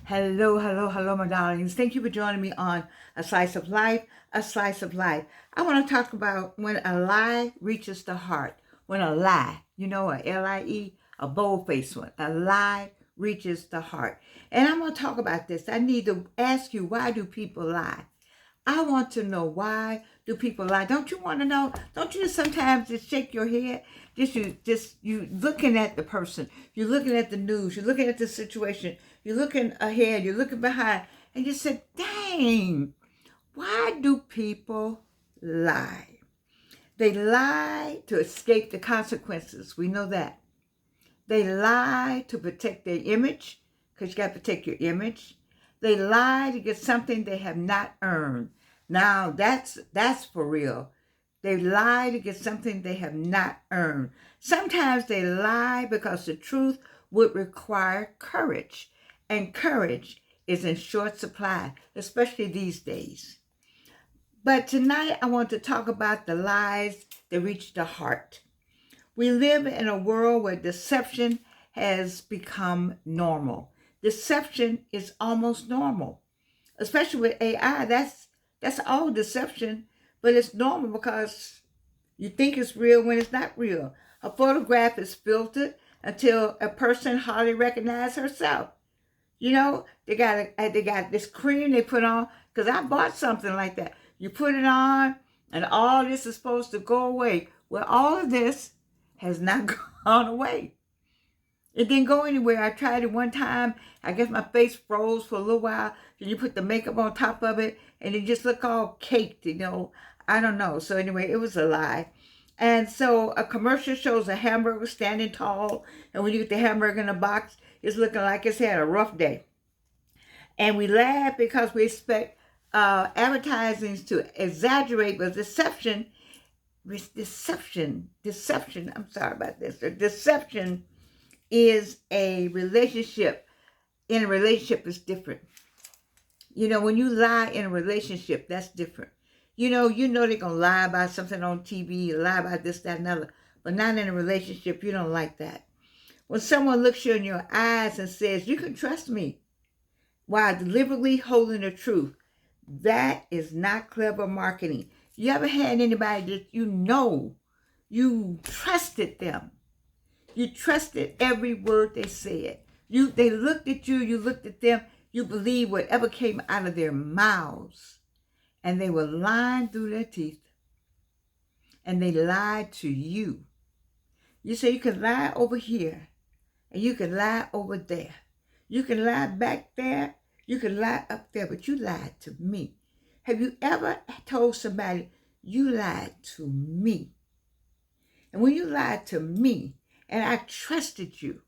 Hello, hello, hello, my darlings. Thank you for joining me on A Slice of Life, A Slice of Life. I want to talk about when a lie reaches the heart. When a lie, a L-I-E, a bold-faced one, a lie reaches the heart. And I'm going to talk about this. I need to ask you, why do people lie? I want to know, why do people lie? Don't you want to know? Don't you just sometimes just shake your head? You looking at the person, you're looking at the news, you're looking at the situation, you're looking ahead, you're looking behind, and you say, dang, why do people lie? They lie to escape the consequences. We know that. They lie to protect their image, because you got to protect your image. They lie to get something they have not earned. Now that's for real. They lie to get something they have not earned. Sometimes they lie because the truth would require courage, and courage is in short supply, especially these days. But tonight I want to talk about the lies that reach the heart. We live in a world where deception has become normal. Deception is almost normal, especially with AI. That's all deception, but it's normal because you think it's real when it's not real. A photograph is filtered until a person hardly recognizes herself. They got this cream they put on, because I bought something like that. You put it on, and all this is supposed to go away. Well, all of this has not gone away. It didn't go anywhere. I tried it one time. I guess my face froze for a little while. Then you put the makeup on top of it, and it just looked all caked. I don't know. So anyway, it was a lie. And so a commercial shows a hamburger standing tall, and when you get the hamburger in the box, it's looking like it's had a rough day. And we laugh because we expect advertising to exaggerate, but deception, I'm sorry about this. Deception is a relationship. In a relationship, is different. When you lie in a relationship, that's different. They're gonna lie about something on TV, lie about this, that, and other, but not in a relationship. You don't like that. When someone looks you in your eyes and says, "You can trust me," while deliberately holding the truth, that is not clever marketing. You ever had anybody that you trusted them? You trusted every word they said. They looked at you, you looked at them, you believed whatever came out of their mouths. And they were lying through their teeth. And they lied to you. You say you can lie over here, and you can lie over there. You can lie back there, you can lie up there, but you lied to me. Have you ever told somebody, you lied to me? And when you lied to me, and I trusted you,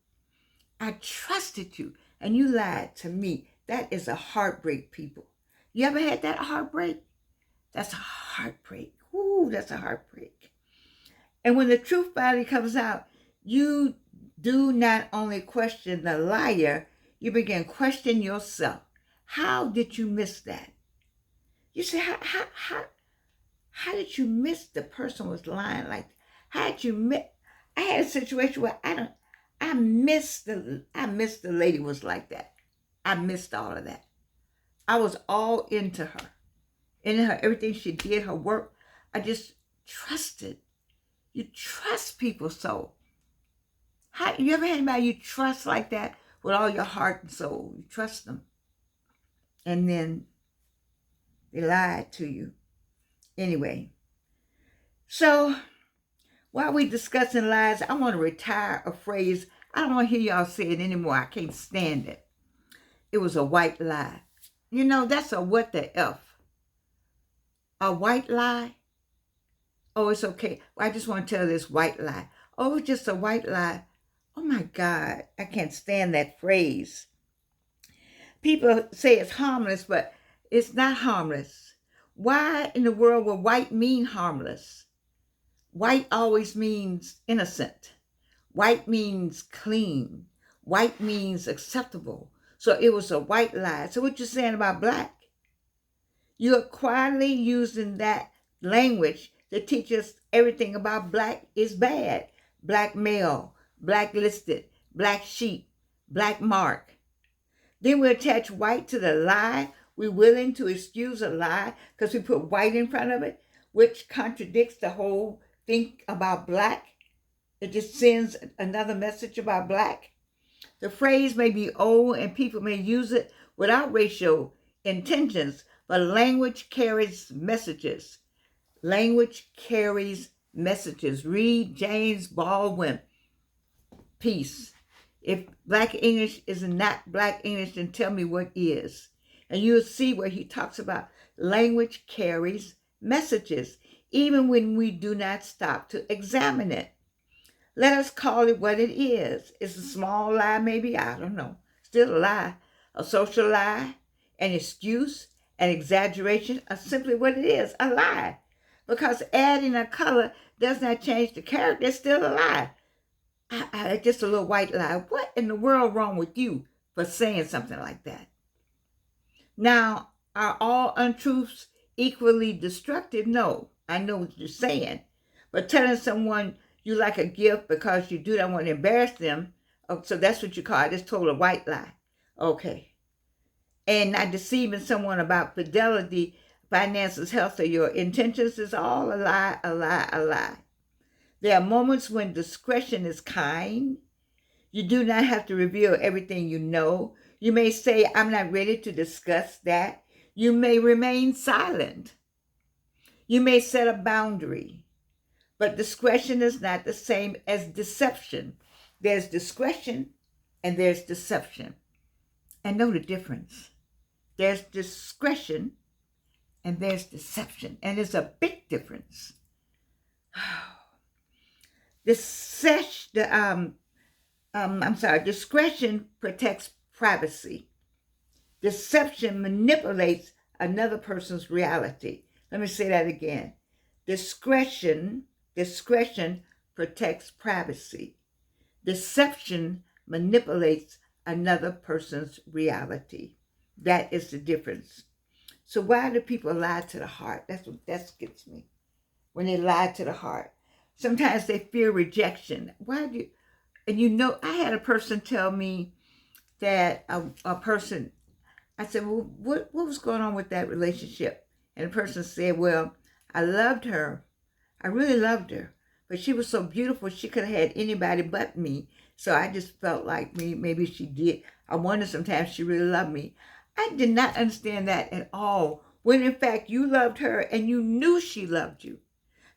and you lied to me, that is a heartbreak, people. You ever had that heartbreak? That's a heartbreak. Ooh, that's a heartbreak. And when the truth finally comes out, you do not only question the liar, you begin questioning yourself. How did you miss that? You say, how did you miss the person was lying like that? How did you miss? I had a situation where I missed the lady was like that. I missed all of that. I was all into her, everything she did, her work. I just trusted. You trust people so. How you ever had anybody you trust like that with all your heart and soul? You trust them, and then they lied to you. Anyway, so while we discussing lies, I want to retire a phrase. I don't want to hear y'all say it anymore. I can't stand it. It was a white lie. That's a what the F. A white lie? Oh, it's okay. Well, I just want to tell this white lie. Oh, it's just a white lie. Oh my God, I can't stand that phrase. People say it's harmless, but it's not harmless. Why in the world would white mean harmless? White always means innocent. White means clean. White means acceptable. So it was a white lie. So what you saying about black? You're quietly using that language to teach us everything about black is bad. Black male, blacklisted, black sheep, black mark. Then we attach white to the lie. We're willing to excuse a lie because we put white in front of it, which contradicts the whole thing about black. It just sends another message about black. The phrase may be old and people may use it without racial intentions, but language carries messages. Language carries messages. Read James Baldwin piece. If Black English is not Black English, then tell me what is. And you'll see where he talks about language carries messages, even when we do not stop to examine it. Let us call it what it is. It's a small lie, maybe, I don't know. Still a lie. A social lie, an excuse, an exaggeration are simply what it is, a lie. Because adding a color does not change the character, it's still a lie. Just a little white lie. What in the world wrong with you for saying something like that? Now, are all untruths equally destructive? No, I know what you're saying. But telling someone you like a gift because you do not want to embarrass them, oh, so that's what you call it. It's told a white lie. Okay. And not deceiving someone about fidelity, finances, health, or your intentions is all a lie, a lie, a lie. There are moments when discretion is kind. You do not have to reveal everything you know. You may say, I'm not ready to discuss that. You may remain silent. You may set a boundary. But discretion is not the same as deception. There's discretion and there's deception. And know the difference. There's discretion and there's deception. And there's a big difference. Discretion protects privacy. Deception manipulates another person's reality. Let me say that again. Discretion protects privacy. Deception manipulates another person's reality. That is the difference. So why do people lie to the heart? That gets me. When they lie to the heart. Sometimes they fear rejection. I had a person tell me that a person, I said, well, what was going on with that relationship? And the person said, well, I loved her. I really loved her. But she was so beautiful, she could have had anybody but me. So I just felt like maybe she did. I wonder sometimes she really loved me. I did not understand that at all. When in fact you loved her and you knew she loved you.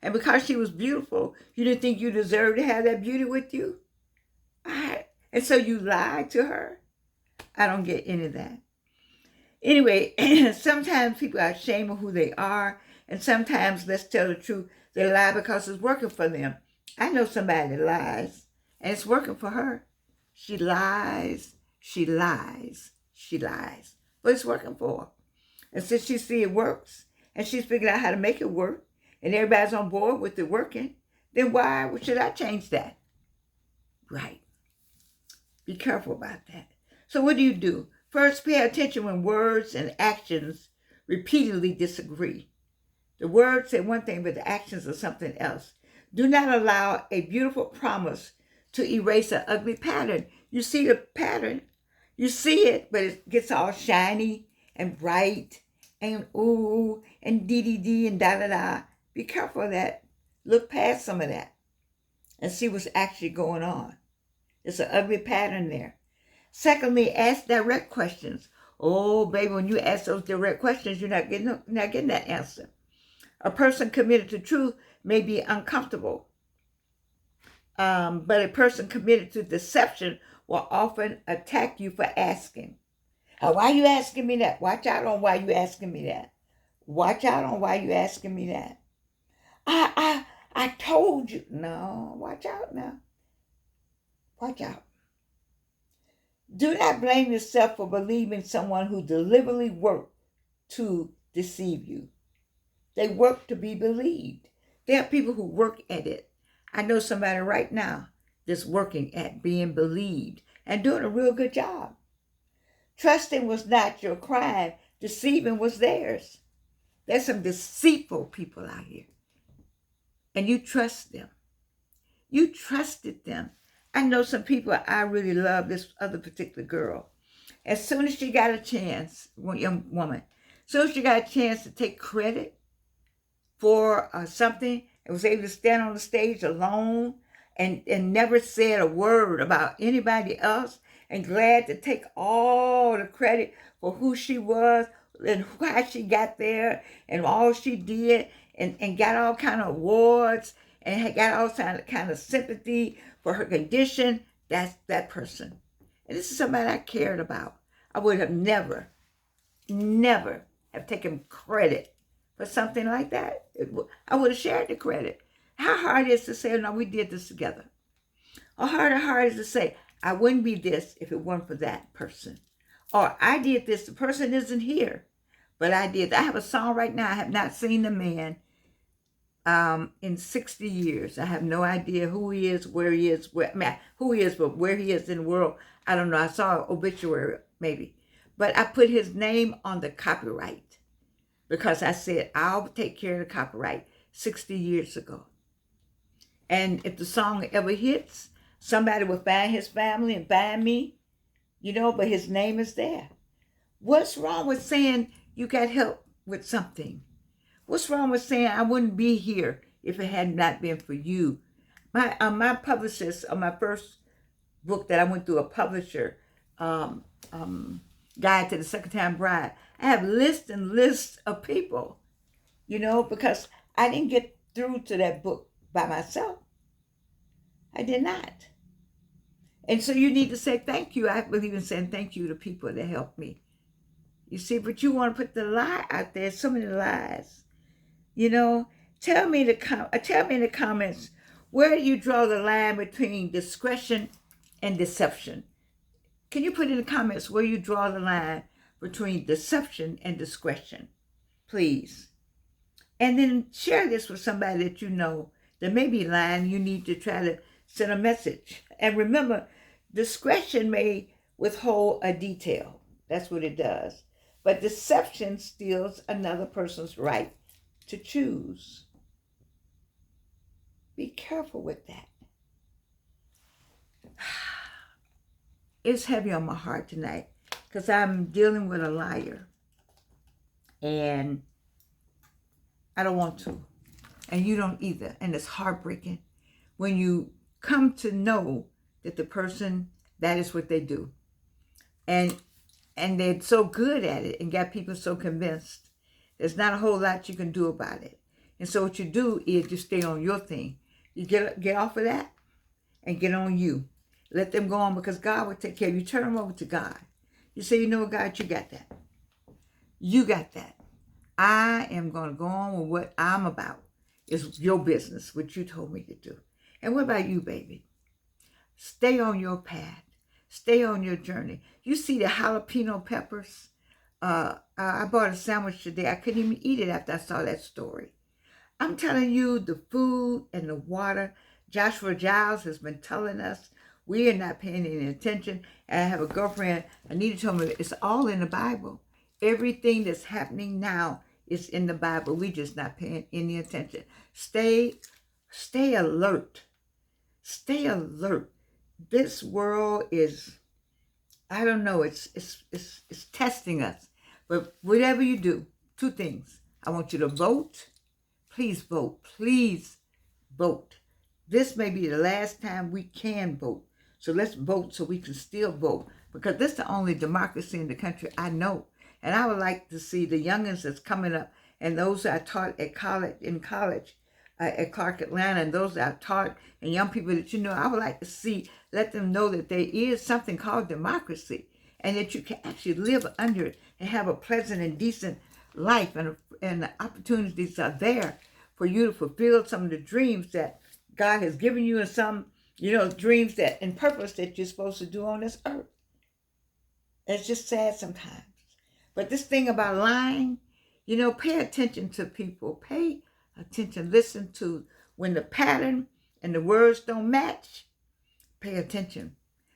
And because she was beautiful, you didn't think you deserved to have that beauty with you? And so you lied to her? I don't get any of that. Anyway, sometimes people are ashamed of who they are. And sometimes, let's tell the truth, they lie because it's working for them. I know somebody that lies, and it's working for her. She lies, she lies, she lies. But it's working for her. And since she see it works, and she's figured out how to make it work, and everybody's on board with it working, then why should I change that? Right. Be careful about that. So what do? First, pay attention when words and actions repeatedly disagree. The words say one thing, but the actions are something else. Do not allow a beautiful promise to erase an ugly pattern. You see the pattern. You see it, but it gets all shiny and bright and ooh and dee and da. Be careful of that. Look past some of that and see what's actually going on. There's an ugly pattern there. Secondly, ask direct questions. Oh, baby, when you ask those direct questions, you're not getting that answer. A person committed to truth may be uncomfortable, but a person committed to deception will often attack you for asking. Why are you asking me that? Watch out on why you asking me that. Watch out on why you asking me that. I told you. No, watch out now. Watch out. Do not blame yourself for believing someone who deliberately worked to deceive you. They work to be believed. There are people who work at it. I know somebody right now that's working at being believed and doing a real good job. Trusting was not your crime. Deceiving was theirs. There's some deceitful people out here. And you trust them. You trusted them. I know some people I really love, this other particular girl. As soon as she got a chance, one young woman, as soon as she got a chance to take credit for something, and was able to stand on the stage alone and never said a word about anybody else, and glad to take all the credit for who she was and why she got there and all she did, and got all kind of awards and had got all kind of sympathy for her condition. That's that person. And this is somebody I cared about. I would have never have taken credit for something like that. I would have shared the credit. How hard it is to say, no, we did this together. Or hard is to say, I wouldn't be this if it weren't for that person. Or I did this, the person isn't here, but I did. I have a song right now. I have not seen the man in 60 years. I have no idea who he is, where he is, who he is, but where he is in the world, I don't know. I saw an obituary maybe. But I put his name on the copyright because I said, I'll take care of the copyright 60 years ago. And if the song ever hits, somebody will find his family and find me, but his name is there. What's wrong with saying you got help with something? What's wrong with saying I wouldn't be here if it had not been for you? My publicist on my first book that I went through, a publisher, Guide to the Second Time Bride. I have lists and lists of people, because I didn't get through to that book by myself. I did not. And so you need to say thank you. I believe in saying thank you to people that helped me. You see, but you want to put the lie out there. So many lies. Tell me in the comments, where do you draw the line between discretion and deception? Can you put in the comments where you draw the line between deception and discretion? Please. And then share this with somebody that you know that may be lying. You need to try to send a message. And remember, discretion may withhold a detail. That's what it does. But deception steals another person's right to choose. Be careful with that. It's heavy on my heart tonight because I'm dealing with a liar. And I don't want to. And you don't either. And it's heartbreaking when you come to know that the person, that is what they do. And they're so good at it and got people so convinced. There's not a whole lot you can do about it. And so what you do is you stay on your thing. You get off of that and get on you. Let them go on because God will take care of you. Turn them over to God. You say, God, you got that. You got that. I am going to go on with what I'm about. It's your business, what you told me to do. And what about you, baby? Stay on your path. Stay on your journey. You see the jalapeno peppers? I bought a sandwich today. I couldn't even eat it after I saw that story. I'm telling you, the food and the water, Joshua Giles has been telling us, we are not paying any attention. And I have a girlfriend, Anita, told me it's all in the Bible. Everything that's happening now is in the Bible. We just not paying any attention. Stay alert. Stay alert. This world is, I don't know, it's testing us. But whatever you do, two things. I want you to vote. Please vote. Please vote. This may be the last time we can vote. So let's vote so we can still vote. Because this is the only democracy in the country I know. And I would like to see the youngins that's coming up and those I taught at college, at Clark Atlanta, and those that I taught and young people that I would like to let them know that there is something called democracy and that you can actually live under it and have a pleasant and decent life, and the opportunities are there for you to fulfill some of the dreams that God has given you, and some, dreams that and purpose that you're supposed to do on this earth. It's just sad sometimes. But this thing about lying, pay attention to people. Pay attention. Listen to when the pattern and the words don't match. Pay attention.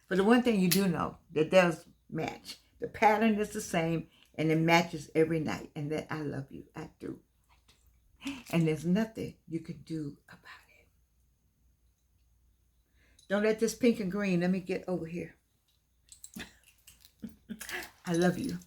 But the one thing you do know that does match. The pattern is the same and it matches every night. And that I love you. I do. And there's nothing you can do about it. Don't let this pink and green, let me get over here. I love you.